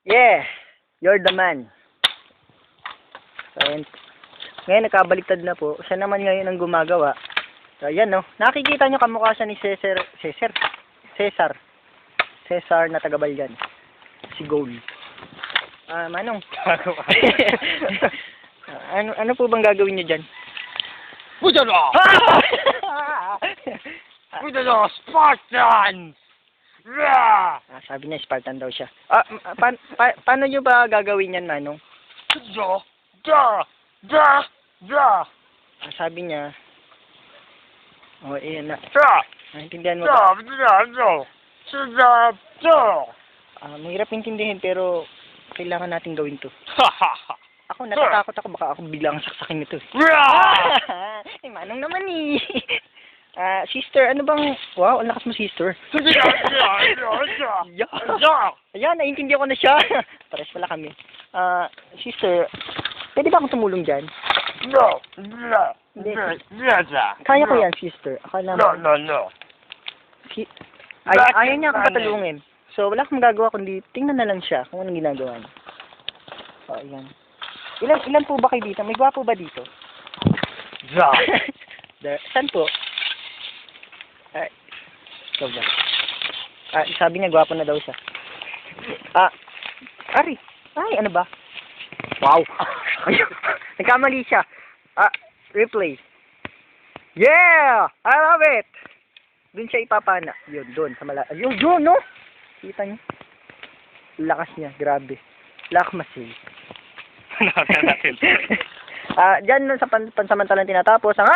Yeah! You're the man. So, ayan. Ngayon, nakabaliktad na po. Siya naman ngayon ang gumagawa. So, ayan, no. Nakikita nyo kamukha siya ni Cesar na taga-Balyan. Si Gold. Manong. ano po bang gagawin nyo dyan? Puto na! Puto na! Spartans! Yeah! Sabi niya, Spartan daw siya. Paano nyo ba gagawin yan, Manong? Sabi niya, iyan na. Naintindihan mo ba? Mahirap intindihin pero kailangan natin gawin to. Ako, natatakot ako. Baka ako biglang saksakin nito. Manong naman eh. Sister, ano bang... Wow, ang lakas mo, sister. Ayan, naiintindihan ko na siya. Pares pala kami. Sister, pwede ba akong tumulong dyan? No. Kaya ko yan, sister. Akala mo. No. Ayaw niya akong patulungin. So, wala akong magagawa kundi tingnan na lang siya kung anong ginagawa niya. So, ayan. Ilan po ba kayo dito? May gwapo ba dito? Saan po? Ikaw ba? Sabi niya, gwapo na daw siya. Ari. Ay, ano ba? Wow. Nagkamali siya. Replay. Yeah! I love it! Doon siya ipapana. Yun, doon. Sa yun, no? Kita niyo? Lakas niya. Grabe. Lakmasil. Diyan sa pansamantalang tinatapos ang